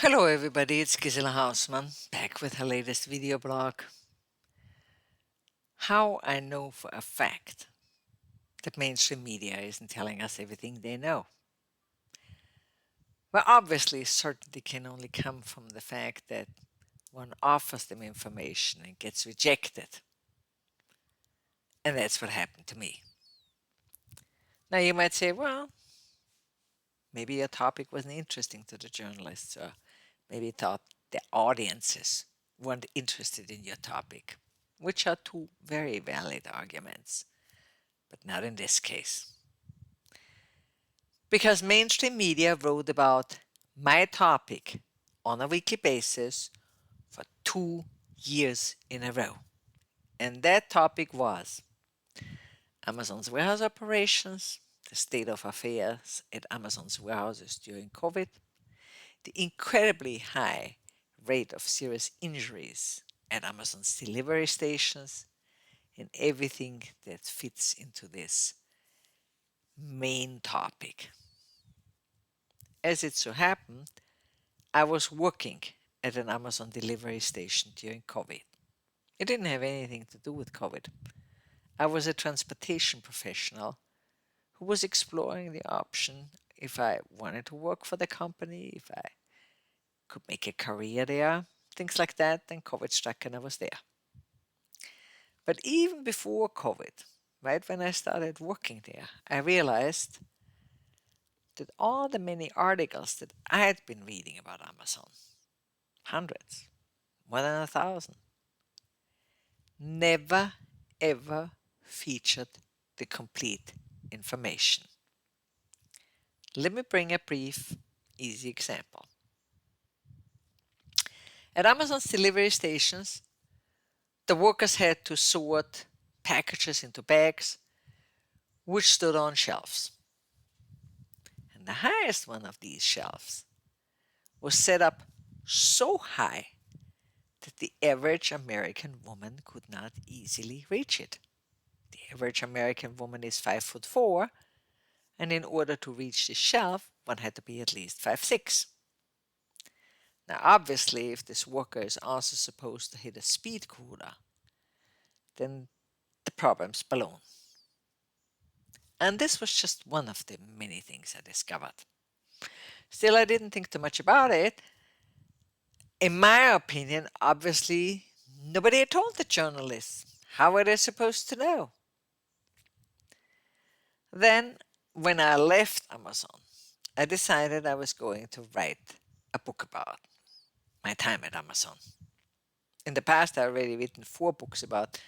Hello everybody, it's Gisela Hausmann back with her latest video blog. How I know for a fact that mainstream media isn't telling us everything they know. Well, obviously, certainty can only come from the fact that one offers them information and gets rejected. And that's what happened to me. Now you might say, well, maybe your topic wasn't interesting to the journalists, or maybe you thought the audiences weren't interested in your topic, which are two very valid arguments. But not in this case. Because mainstream media wrote about my topic on a weekly basis for 2 years in a row. And that topic was Amazon's warehouse operations, the state of affairs at Amazon's warehouses during COVID, the incredibly high rate of serious injuries at Amazon's delivery stations, and everything that fits into this main topic. As it so happened, I was working at an Amazon delivery station during COVID. It didn't have anything to do with COVID. I was a transportation professional who was exploring the option if I wanted to work for the company, if I could make a career there, things like that. Then COVID struck and I was there. But even before COVID, right when I started working there, I realized that all the many articles that I had been reading about Amazon, hundreds, more than 1,000, never ever featured the complete information. Let me bring a brief, easy example. At Amazon's delivery stations, the workers had to sort packages into bags which stood on shelves. And the highest one of these shelves was set up so high that the average American woman could not easily reach it. The average American woman is 5'4", and in order to reach the shelf, one had to be at least 5'6". Now, obviously, if this worker is also supposed to hit a speed quota, then the problems balloon. And this was just one of the many things I discovered. Still, I didn't think too much about it. In my opinion, obviously, nobody had told the journalists. How were they supposed to know? Then, when I left Amazon, I decided I was going to write a book about my time at Amazon. In the past, I already written 4 books about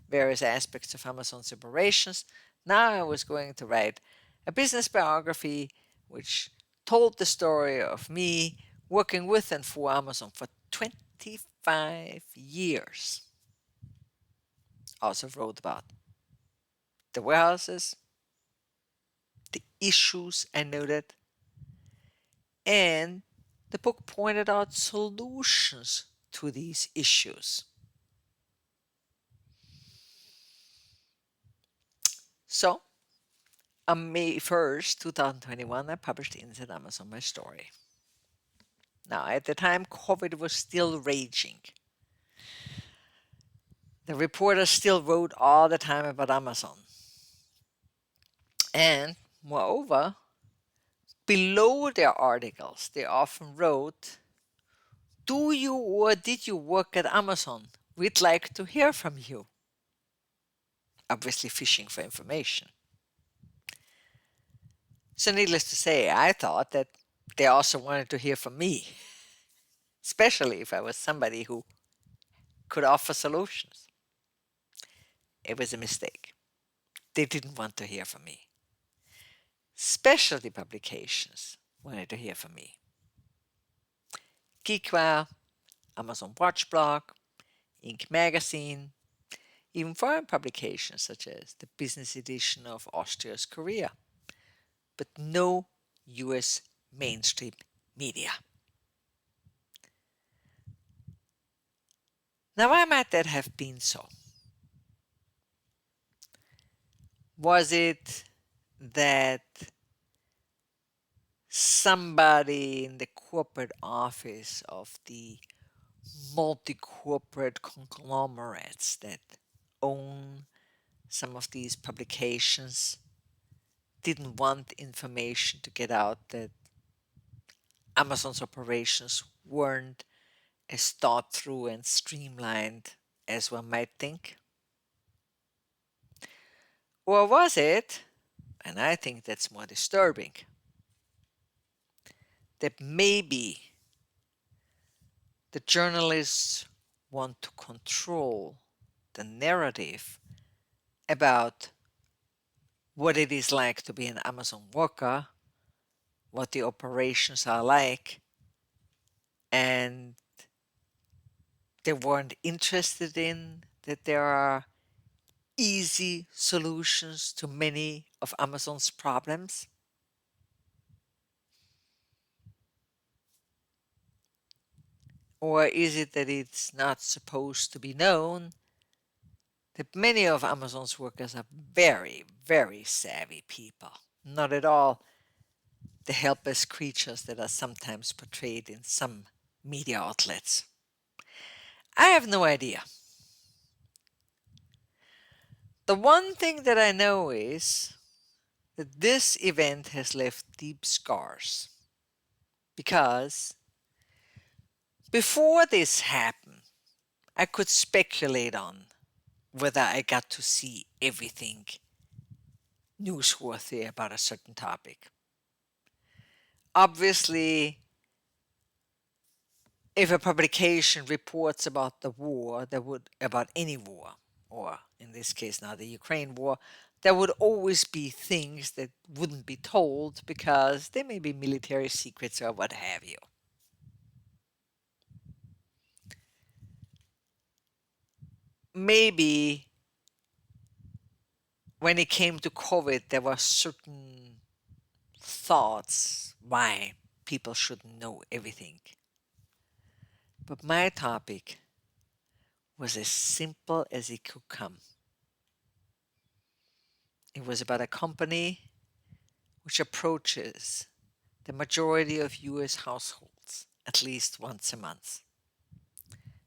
various aspects of Amazon's operations. Now I was going to write a business biography which told the story of me working with and for Amazon for 25 years. Also wrote about the warehouses, the issues I noted, and the book pointed out solutions to these issues. So, on May 1st, 2021, I published Inside Amazon My Story. Now, at the time, COVID was still raging. The reporters still wrote all the time about Amazon. And, moreover, below their articles, they often wrote, "Do you or did you work at Amazon? We'd like to hear from you." Obviously, fishing for information. So, needless to say, I thought that they also wanted to hear from me, especially if I was somebody who could offer solutions. It was a mistake. They didn't want to hear from me. Specialty publications wanted to hear from me. GeekWire, Amazon Watchblog, Inc. Magazine, even foreign publications such as the business edition of Austria's Korea, but no US mainstream media. Now, why might that have been so? Was it that somebody in the corporate office of the multi corporate conglomerates that own some of these publications didn't want information to get out that Amazon's operations weren't as thought through and streamlined as one might think? Or was it, and I think that's more disturbing, that maybe the journalists want to control the narrative about what it is like to be an Amazon worker, what the operations are like, and they weren't interested in that there are easy solutions to many of Amazon's problems? Or is it that it's not supposed to be known that many of Amazon's workers are very, very savvy people? Not at all the helpless creatures that are sometimes portrayed in some media outlets. I have no idea. The one thing that I know is that this event has left deep scars because before this happened, I could speculate on whether I got to see everything newsworthy about a certain topic. Obviously, if a publication reports about the war, there would about any war, or in this case now the Ukraine war, there would always be things that wouldn't be told because they may be military secrets or what have you. Maybe when it came to COVID, there were certain thoughts why people shouldn't know everything. But my topic was as simple as it could come. It was about a company which approaches the majority of US households at least once a month.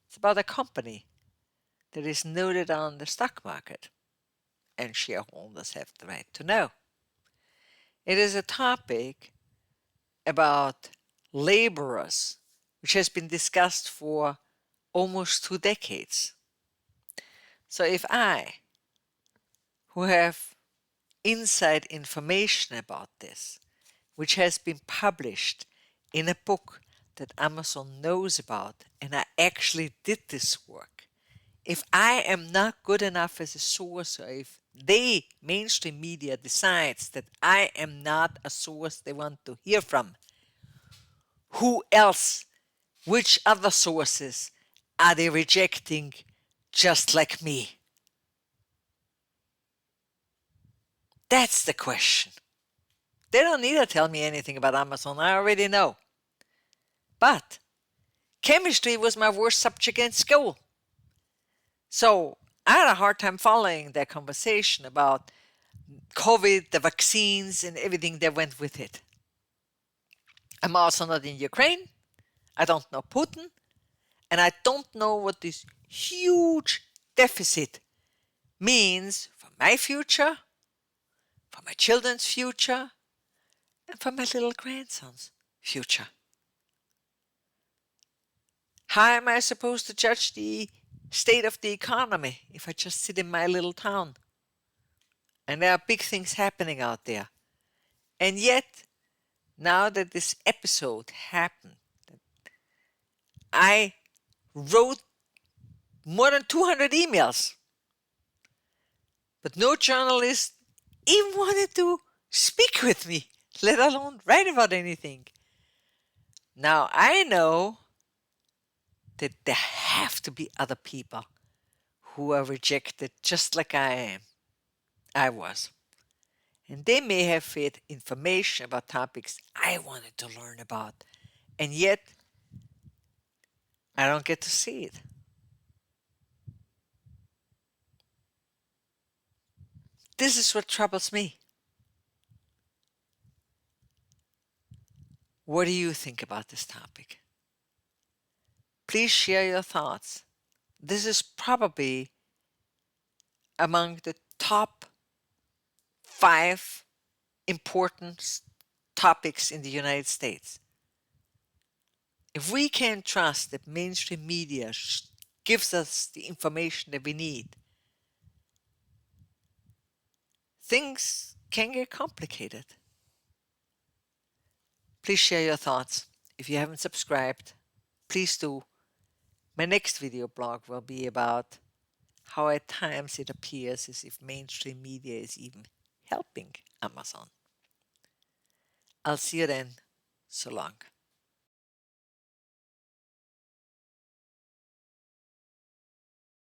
It's about a company that is noted on the stock market, and shareholders have the right to know. It is a topic about laborers, which has been discussed for almost 2 decades. So if I, who have inside information about this, which has been published in a book that Amazon knows about, and I actually did this work. If I am not good enough as a source, or if they, mainstream media, decides that I am not a source they want to hear from, who else, which other sources are they rejecting just like me? That's the question. They don't need to tell me anything about Amazon. I already know. But chemistry was my worst subject in school. So I had a hard time following that conversation about COVID, the vaccines, and everything that went with it. I'm also not in Ukraine. I don't know Putin. And I don't know what this huge deficit means for my future, for my children's future, and for my little grandson's future. How am I supposed to judge the state of the economy if I just sit in my little town? And there are big things happening out there. And yet, now that this episode happened, I wrote more than 200 emails, but no journalist even wanted to speak with me, let alone write about anything. Now I know that there have to be other people who are rejected just like I am. I was. And they may have fed information about topics I wanted to learn about, and yet I don't get to see it. This is what troubles me. What do you think about this topic? Please share your thoughts. This is probably among the top 5 important topics in the United States. If we can trust that mainstream media gives us the information that we need, things can get complicated. Please share your thoughts. If you haven't subscribed, please do. My next video blog will be about how at times it appears as if mainstream media is even helping Amazon. I'll see you then. So long.